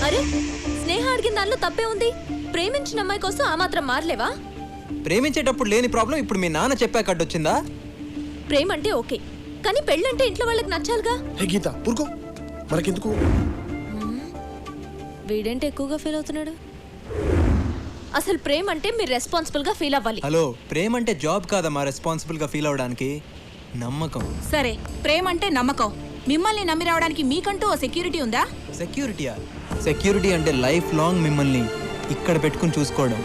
అరే స్నేహ అడిగిన దానిలో తప్పే ఉంది. ప్రేమించిన అమ్మాయి కోసం ఆ మాత్రం మారలేవా? ప్రేమించేటప్పుడు లేని ప్రాబ్లం ఇప్పుడు మీ నాన్న చెప్పాక అడ్డొచ్చిందా? ప్రేమ అంటే ఓకే, కానీ పెళ్ళంటే ఇంట్లో వాళ్ళకి నచ్చాలిగా. హే గీత ఊరుకో, మనకెందుకు? వీడేంటి ఎక్కువగా ఫీల్ అవుతున్నాడు? అసలు ప్రేమ అంటే మీరు రెస్పాన్సిబుల్ గా ఫీల్ అవ్వాలి. హలో, ప్రేమ అంటే జాబ్ కాదమ్మా రెస్పాన్సిబుల్ గా ఫీల్ అవడానికి. నమ్మకం. సరే, ప్రేమ అంటే నమ్మకం. మిమ్మల్ని నమ్మి రావడానికి మీకంటూ ఓ సెక్యూరిటీ ఉందా? సెక్యూరిటీయా? సెక్యూరిటీ అంటే లైఫ్ లాంగ్ మిమ్మల్ని ఇక్కడ పెట్టుకుని చూసుకోవడం,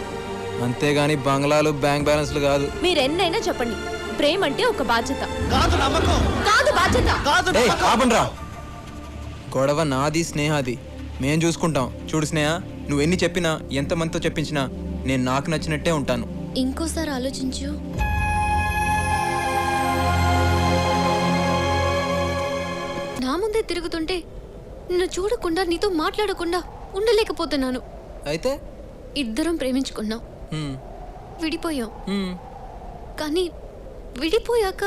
అంతేగాని బంగ్లాలు బ్యాంక్ బ్యాలెన్స్లు కాదు. మీరు ఎన్నైనా చెప్పండి, ప్రేమ అంటే ఒక బాధ్యత కాదు బాధ్యత. ఆపండ్రా. గొడవ నాది స్నేహాది, మేం చూసుకుంటాం. చూడు స్నేహ, నువ్వు ఎన్ని చెప్పినా ఎంతమందితో చెప్పించినా నేను నాకు నచ్చినట్టే ఉంటాను. ఇంకోసారి ఆలోచించు. నా ముందే తిరుగుతుంటే నిన్ను చూడకుండా నీతో మాట్లాడకుండా ఉండలేకపోతున్నాను. అయితే ఇద్దరం ప్రేమించుకున్నాం, విడిపోయాం. కానీ విడిపోయాక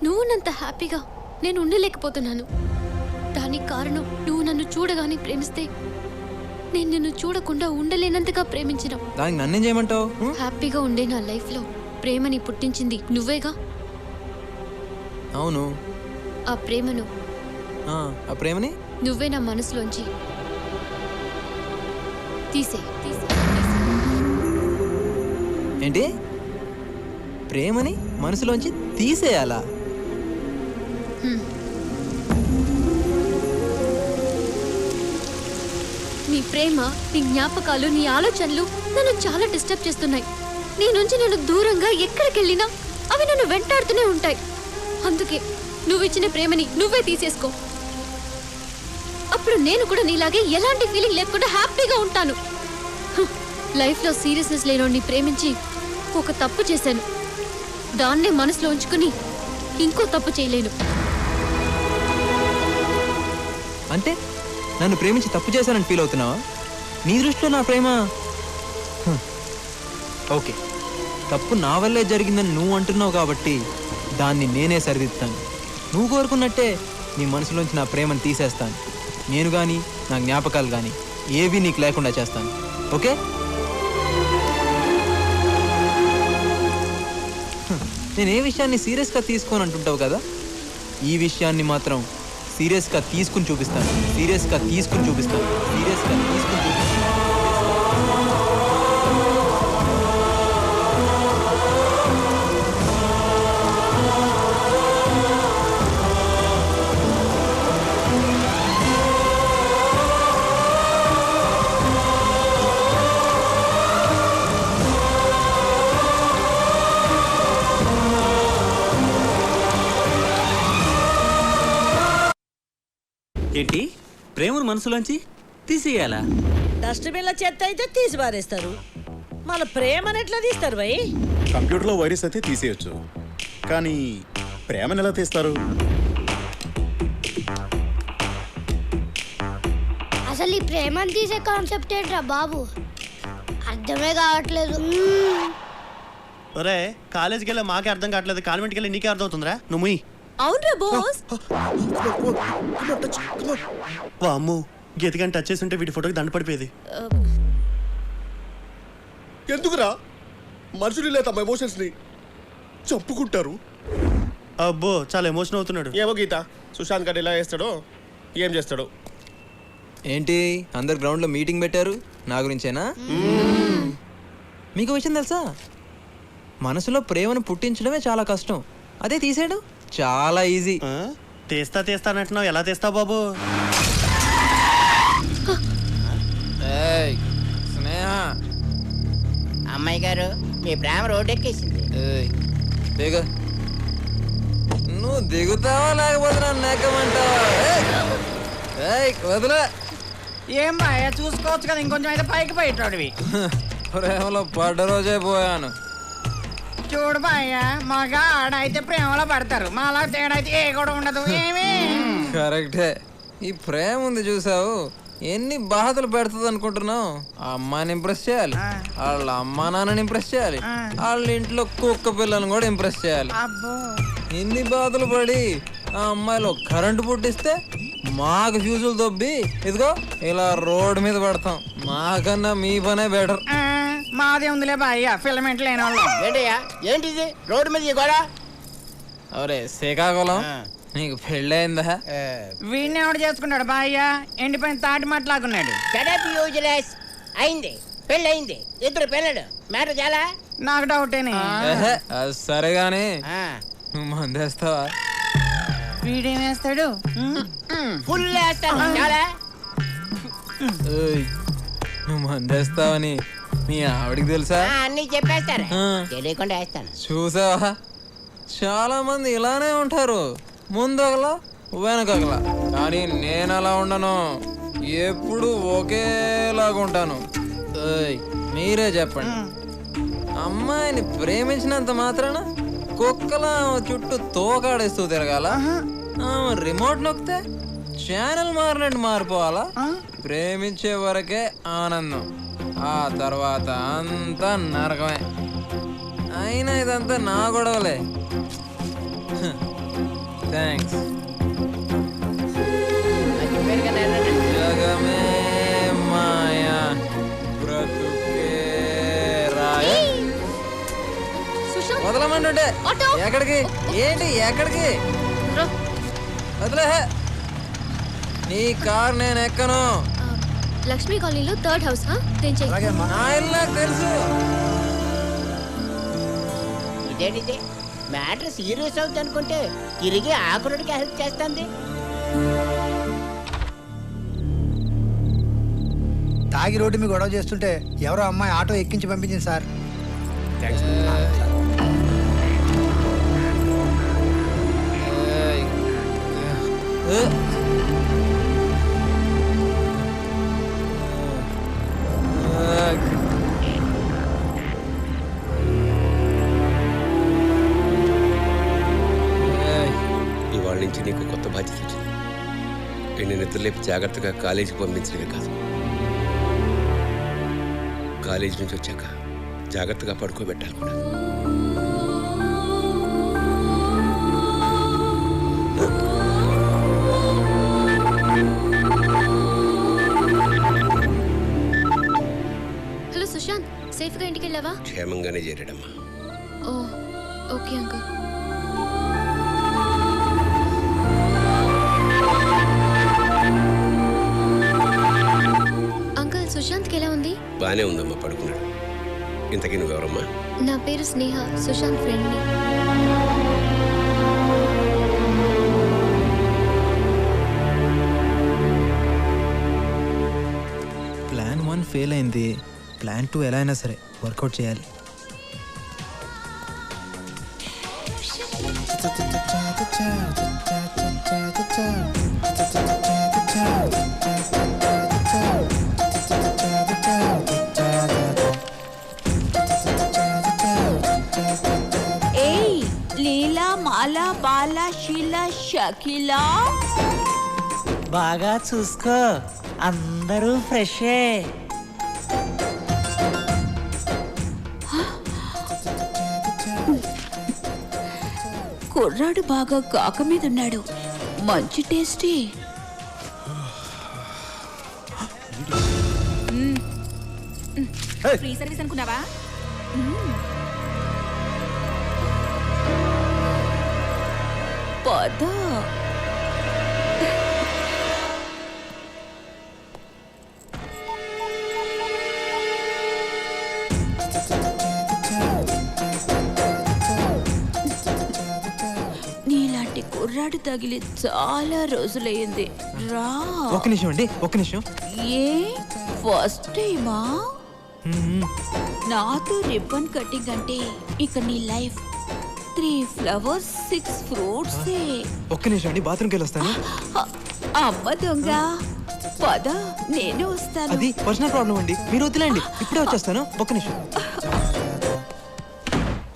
నువ్వున్నంత హ్యాపీగా నేను ఉండలేకపోతున్నాను. దానికి కారణం నువ్వు నన్ను చూడగానే ప్రేమిస్తే నేను నిన్ను చూడకుండా ఉండలేనంతగా ప్రేమించిన. దానికి నన్నేం చేయమంటావు? హ్యాపీగా ఉండే నా లైఫ్లో ప్రేమని పుట్టించింది నువ్వేగా. అవును. ఆ ప్రేమను ఆ ప్రేమని నువ్వే నా మనసులోంచి తీసే. ఏంటి? ప్రేమని మనసులోంచి తీసేయాలా? నీ ప్రేమ, నీ జ్ఞాపకాలు, నీ ఆలోచనలు నన్ను చాలా డిస్టర్బ్ చేస్తున్నాయి. నీ నుంచి నేను దూరంగా ఎక్కడికి వెళ్ళినా అవి నన్ను వెంటాడుతూనే ఉంటాయి. అందుకే నువ్వు ఇచ్చిన ప్రేమని నువ్వే తీసేసుకో. అప్పుడు నేను కూడా నీలాగే ఎలాంటి ఫీలింగ్ లేకుండా హ్యాపీగా ఉంటాను. లైఫ్లో సీరియస్నెస్ లేనోడిని ప్రేమించి ఒక తప్పు చేశాను. దాన్నే మనసులో ఉంచుకుని ఇంకో తప్పు చేయలేను. అంటే నన్ను ప్రేమించి తప్పు చేశానని ఫీల్ అవుతున్నావా? నీ దృష్టిలో నా ప్రేమ ఓకే, తప్పు నా వల్లే జరిగిందని నువ్వు అంటున్నావు కాబట్టి దాన్ని నేనే సరిదిద్దుతాను. నువ్వు కోరుకున్నట్టే నీ మనసులోంచి నా ప్రేమను తీసేస్తాను. నేను కానీ నా జ్ఞాపకాలు కానీ ఏవి నీకు లేకుండా చేస్తాను. ఓకే? నేను ఏ విషయాన్ని సీరియస్గా తీసుకోని అంటుంటావు కదా, ఈ విషయాన్ని మాత్రం సీరియస్గా తీసుకుని చూపిస్తాను. సీరియస్గా తీసుకుని చూపిస్తాను. సీరియస్గా తీసుకుని చూపిస్తాను. ఏంటి? ప్రేమను మనసులోంచి తీసేయాలా? డస్ట్బిన్ల చెత్త అయితే తీసి పారేస్తారు, మన ప్రేమను ఎట్లా తీస్తారు భయ్? కంప్యూటర్లో వైరస్ అయితే తీసేయచ్చు, కానీ ప్రేమను ఎలా తీస్తారు? అసలు ఈ ప్రేమను తీసే కాన్సెప్ట్ ఏంట్రా బాబు, అర్థమే కావట్లేదు. ఒరే, కాలేజీకి వెళ్ళి మాకే అర్థం కావట్లేదు, కాన్వెంట్కి వెళ్ళి నీకే అర్థం అవుతుందిరా. నువ్వు అవునరా బాస్. అమ్ము, గీతగాని టచ్ చేసి ఉంటే వీటి ఫోటోకి దండ పడిపోయేది. ఎందుకురా మనుషులు ఇలా తమ ఎమోషన్స్ ని చంపుకుంటారు? అబ్బో, చాలా ఎమోషన్ అవుతున్నాడు. ఏమో గీత, సుశాంత్ గారు ఎలా చేస్తాడో ఏం చేస్తాడో. ఏంటి అందరు గ్రౌండ్లో మీటింగ్ పెట్టారు నా గురించేనా? మీకు విషయం తెలుసా, మనసులో ప్రేమను పుట్టించడమే చాలా కష్టం, అదే తీసేయడం చాలా ఈజీ. తీస్తానంటున్నావు, ఎలా తీస్తావు బాబు? స్నేహ, అమ్మాయి గారు, మీ ప్రేమ రోడ్డెక్కేసింది. దిగ. నువ్వు దిగుతావా లేకపోతే నన్ను ఎక్కమంటావా? వదిలే. ఏం బాయ్, చూసుకోవచ్చు కదా, ఇంకొంచెం అయితే పైకి పోయేటోడివి. ప్రేమలో పడ్డ రోజే పోయాను. చూడు బాయ్య, మగ ఆడైతే ప్రేమలో పడతారు, మాలా తేడా అయితే ఏ కూడా ఉండదు. ఏమి కరెక్టే. ఈ ప్రేమ ఉంది చూసావు, ఎన్ని బాధలు పెడుతుంది అనుకుంటున్నావు? ఆ అమ్మాయిని ఇంప్రెస్ చేయాలి, వాళ్ళ అమ్మా నాన్నని ఇంప్రెస్ చేయాలి, వాళ్ళ ఇంట్లో కుక్క పిల్లని కూడా ఇంప్రెస్ చేయాలి. ఇన్ని బాధలు పడి ఆ అమ్మాయిలో కరెంటు పుట్టిస్తే మాకు ఫ్యూజులు దొబ్బి ఇదిగో ఇలా రోడ్డు మీద పడతాం. మాకన్నా మీ పనే బెటర్. మాదే ఉందిలే బాయ్య ఫిలమెంట్ లేని వాళ్ళం. ఏంటయ్యా ఏంటిది రోడ్డు మీద ఈ గోడ? అవరే శ్రీకాకుళం నీకు పెళ్ళయిందా? వీడిని ఎవడు చేసుకున్నాడు బాయ్య? ఎండిపోయిన తాటి మాట్లాడుకున్నాడు. అయింది, పెళ్ళి అయింది, 2 పిల్లలు. మ్యాటర్ చాలా. నాకు డౌటేనే. అది సరే గాని నువ్వు మందేస్తావా? వీడేం వేస్తాడు? ఫుల్ వేస్తాను. చాలా. ఏయ్, నువ్వు మందేస్తావని మీ ఆవిడికి తెలుసా? అన్ని చెప్పేస్తారు, ఆ. తెలియకుండా వేస్తాను. చూసావా, చాలా మంది ఇలానే ఉంటారు, ముందొకలా వెనకగల. కానీ నేను అలా ఉండను, ఎప్పుడు ఒకేలాగా ఉంటాను. ఏయ్, మీరే చెప్పండి, అమ్మాయిని ప్రేమించినంత మాత్రాన కుక్కలా చుట్టూ తోకాడేస్తూ తిరగాల? రిమోట్ నొక్కితే ఛానల్ మారినట్టు మారిపోవాలా? ప్రేమించే వరకే ఆనందం, ఆ తర్వాత అంతా నరకమే. అయినా ఇదంతా నా గొడవలే. థ్యాంక్స్. జగమే మాయా బ్రతుకే రాయ. సుశాంత్, వదలమంటుంటే ఆటో. ఎక్కడికి? ఏంటి ఎక్కడికి? రా. వదిలే, నీ కార్ నేను ఎక్కను. లక్ష్మీ కాలనీలో 3rd హౌస్. తెంచే. నా ఇల్లు నాకు తెలుసు. ఇదేంటిది మ్యాటర్ సీరియస్ అవుతుంది అనుకుంటే తిరిగి ఆకురుడికి హెల్ప్ చేస్తుంది. తాగి రోడ్డు మీద గొడవ చేస్తుంటే ఎవరో అమ్మాయి ఆటో ఎక్కించి పంపించింది సార్. ఇవాళ నుంచి నీకు కొత్త బాధ్యత వచ్చింది. నేను నిద్రలేపి జాగ్రత్తగా కాలేజీకి పంపించడమే కాదు, కాలేజీ నుంచి వచ్చాక జాగ్రత్తగా పడుకోబెట్టాలి కూడా. హలో సుశాంత్, సేఫ్ గా ఇంటికి వెళ్ళావా? క్షేమంగానే చేరాడమ్మా. ఓ ఓకే అంకుల్. అంకుల్, సుశాంత్కి ఎలా ఉంది? బానే ఉందమ్మా, పడుకున్నాడు. ఇంతకీ నువ్వెవరమ్మా? నా పేరు స్నేహ, సుశాంత్ ఫ్రెండ్ని. ప్లాన్ 1 ఫెయిల్ అయింది, ప్లాన్ 2 ఎలా అయినా సరే వర్కౌట్ చేయాలి. ఏయ్ లీలా మాలా బాలా షీలా షకీలా, బాగా చూసుకో, అందరూ ఫ్రెషే. కుర్రాడు బాగా కాక మీద ఉన్నాడు, మంచి టేస్టీ. ఫ్రీ సర్వీస్ అనుకున్నావా? పద. నీలాంటి కుర్రాడు తగిలి చాలా రోజులయ్యింది. రా. ఒక్క నిమిషం అండి, ఒక్క నిమిషం. ఏ ఫస్ట్ టైమా? నాతో రిబ్బన్ కటింగ్ అంటే ఇక నీ లైఫ్ 3 flowers 6 fruits. ఒక్క నిమిషం అండి, బాత్రూమ్కి వెళ్ళి వస్తాను. అమ్మ దొంగ, పద నేను వస్తాను. అది పర్సనల్ ప్రాబ్లం అండి, మీరు వదిలేండి, ఇప్పుడే వచ్చేస్తాను. ఒక్క నిమిషం.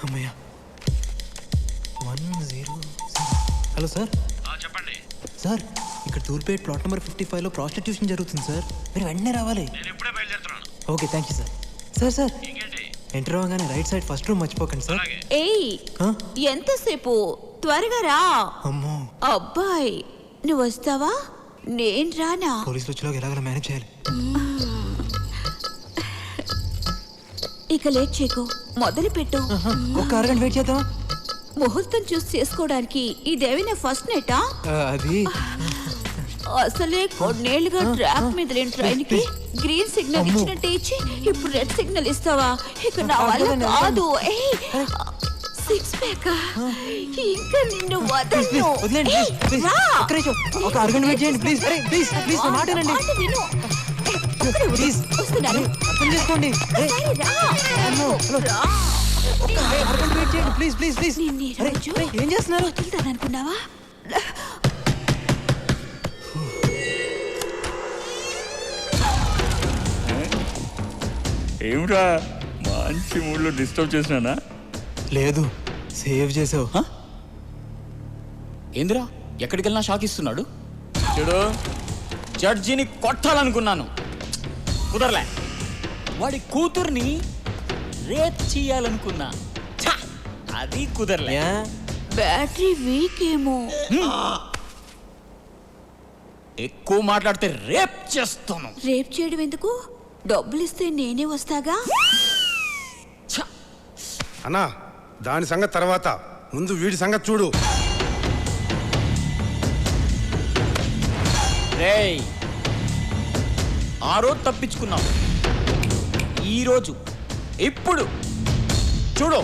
అమ్మయ్య. 100. Hello sir. చెప్పండి సార్, ఇక్కడ టూర్పేట్ ప్లాట్ నెంబర్ 55లో ప్రాస్టిట్యూషన్ జరుగుతుంది సార్, మీరు వెంటనే రావాలి. నేను ఎప్పుడే బయలుదేరుతున్నాను. Okay, thank you sir. Sir sir, enter అవ్వగానే రైట్ సైడ్ ఫస్ట్ రూమ్ మర్చిపోకండి సార్. ఏయ్ ఎంతసేపు, త్వరగా రా. అమ్మో. అబ్బాయి నువ్వు వస్తావా? నేను రానా? పోలీసులు వచ్చేలాగా ఎలాగైనా మేనేజ్ చేయాలి. ఇక లేట్ చేయకు, మొదలు పెట్టు. ఒక్క అరగంట వెయిట్ చేద్దామా? ముహూర్తం చూసి చేసుకోవడానికి ఇదేమైనా ఫస్ట్ నైటా? అది అసలే కొన్నేళ్లుగా ట్రాక్ మీద లేని ట్రైన్ కి గ్రీన్ సిగ్నల్ ఇచ్చినట్టే ఇచ్చి ఇప్పుడు రెడ్ సిగ్నల్ ఇస్తావా? ఇక నా వల్ల కాదు. సిక్స్ ప్యాక్ ఇంకా నిన్ను వదలను. వదిలేండి ప్లీజ్. ఒక్క నిమిషం, ఒక అరగంట వెయిట్ చేయండి ప్లీజ్. అరే ప్లీజ్ ప్లీజ్ నా మాట వినండి ప్లీజ్. వస్తున్నాను, అర్థం చేసుకోండి. ఒక అరగంట వెయిట్ చేయండి ప్లీజ్ ప్లీజ్ ప్లీజ్. ఏం చేస్తున్నారు? వదులుతాననుకున్నావా? ఏమిరా మంచి మూడ్లో డిస్టర్బ్ చేసినానా? లేదు, సేవ్ చేసావు. ఏందిరా ఎక్కడికి వెళ్ళినా షాక్ ఇస్తున్నాడు. చూడు, జడ్జిని కొట్టాలనుకున్నాను, కుదరలే. వాడి కూతుర్ని రేప్ చేయాలనుకున్నా, అది కుదరలే. బ్యాటరీ వీక్ ఏమో. ఎక్కువ మాట్లాడితే రేప్ చేస్తాను. రేప్ చేయడం ఎందుకు? డబ్బులు ఇస్తే నేనే వస్తాగా. అన్నా, దాని సంగతి తర్వాత, ముందు వీడి సంగతి చూడు. రేయ్, ఆ రోజు తప్పించుకున్నావు, ఈ రోజు ఇప్పుడు చూడు.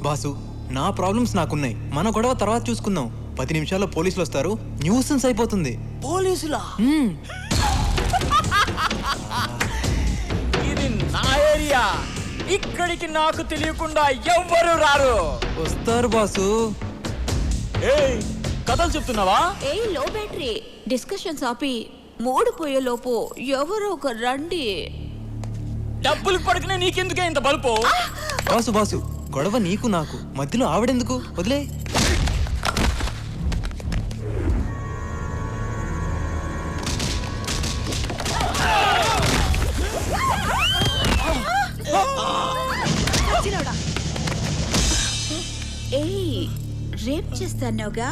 బాసు, నా ప్రాబ్లమ్స్ నాకున్నాయి. మన గొడవ తర్వాత చూసుకుందాం. 10 నిమిషాల్లో పోలీసులు వస్తారు, న్యూసెన్స్ అయిపోతుంది. పోలీసులా? ఇది నా ఏరియా, ఇక్కడికి నాకు తెలియకుండా ఎవ్వరు రారు. వస్తారు బాసు. ఏయ్, కథలు చెప్తున్నావా? లో బ్యాటరీ డిస్కషన్స్ ఆపి మూడు పోయే లోపు ఎవరో ఒక రండి. డబ్బులు పడుకునే నీకెందుకే ఇంత బలుపు? బాసు బాసు, గొడవ నీకు నాకు మధ్యలో ఆవిడెందుకు? వదిలే. ఏయ్, రేప్ చేస్తానోగా.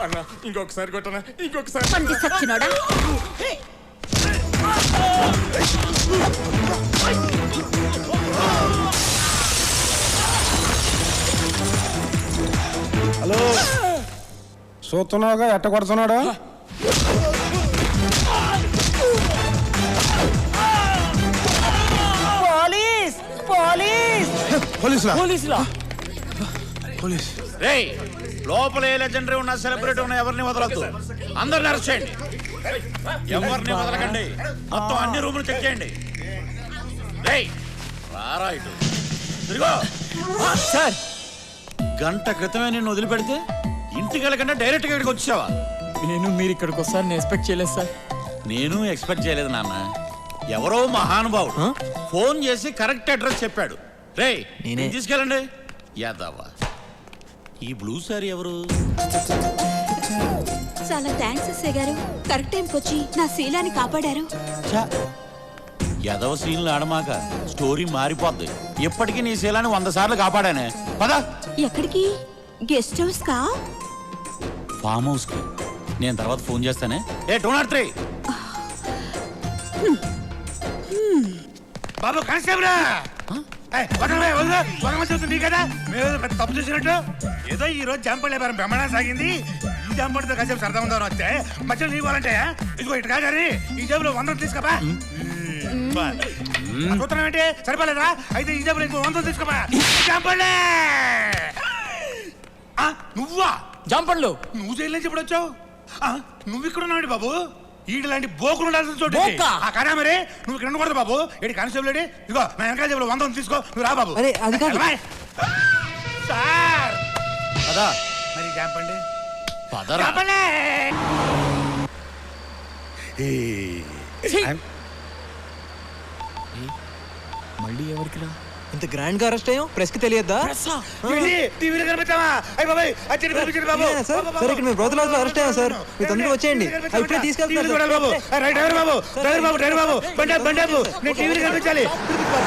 అన్నా, ఇంకొకసారి కొట్టనా? ఇంకొకసారి. పంది సచ్చినోడా. హలో, చూస్తున్నావుగా ఎట్ట కొడుతున్నాడు? పోలీస్ పోలీస్ పోలీసులా? పోలీసులా? పోలీస్. రేయ్, లోపల ఏ లెజెండరీ ఉన్నా, సెలబ్రిటీ ఉన్నా ఎవరిని వదలొద్దు. అందరిని అరెస్ట్ చేయండి, ఎవరిని వదలకండి. మొత్తం అన్ని రూములు చెక్ చేయండి. రేయ్, రారా ఇటు. తిరుగో. సార్, గంట క్రితమే నిన్ను వదిలిపెడితే ఇంటికి వెళ్ళకుండా డైరెక్ట్గా ఇక్కడికి వచ్చావా? నేను మీరు ఇక్కడికి వస్తారని ఎక్స్పెక్ట్ చేయలేదు సార్. నేను ఎక్స్పెక్ట్ చేయలేదు నాన్న. ఎవరో మహానుభావుడు ఫోన్ చేసి కరెక్ట్ అడ్రస్ చెప్పాడు. రేయ్, నేనే. తీసుకెళ్ళండి. యాదవ్వా, ఈ బ్లూ సారీ ఎవరు? చాలా థ్యాంక్స్ ఎస్ఐ గారు, కరెక్ట్ టైంకి వచ్చి నా శీలాన్ని కాపాడారు. యాదవ సీన్లు ఆడమాక, స్టోరీ మారిపోద్ది. ఇప్పటికీ నీ శీలాన్ని 100 సార్లు కాపాడానే. పదా. ఎక్కడికి? గెస్ట్ హౌస్ కా? ఫామ్ హౌస్ కి. నేను తర్వాత ఫోన్ చేస్తానే. ఏ 203 బాబు కానిస్టేబుల్, నీ కదా మేము పెద్ద తప్పు చేసినట్టు ఏదో ఈ రోజు జంపల్ వ్యాపారం బ్రహ్మాండం సాగింది. ఈ జంపడితో కాసేపు సరదా ఉందామని వస్తే మధ్యలో నీ ఇవ్వాలంటే ఇదిగో ఇటు కాదని ఈ జేబులో 100 తీసుకోపా. చూస్తున్నాం ఏంటి సరిపోలేదా? అయితే ఈ జేబులో ఇంకో 100 తీసుకోపా. జంపలే నువ్వా? జంపండ్లు నువ్వు జైలు నుంచి ఇప్పుడు వచ్చావు? నువ్వు ఇక్కడ ఉన్నావు బాబు? ఈడు లాంటి బోకులు ఉండాల్సిన చోటు కాదా మరి? నువ్వు ఇక్కడ ఉండకూడదు బాబు. ఏడు కానిస్టేబుల్ ఏడి? ఇదిగో నా వెనకాల జేబులో 100 తీసుకో. నువ్వు రా బాబు. సార్ అదా మరి జంపండి. మళ్ళీ ఎవరికి రా? ఇంత గ్రాండ్ గా అరెస్ట్ అయ్యాం, ప్రెస్ కి తెలియద్దా? టీవీలో కనిపించావా? అయ్యి బాబాయ్ అరెస్ట్ అయ్యాం సార్, మీరు తొందరగా వచ్చేయండి. ఇప్పుడే తీసుకెళ్తాను బాబు. డ్రైవర్ బాబు, డ్రైవర్ బాబు, బండి బాబు, నేను టీవీలో కనిపించాలి.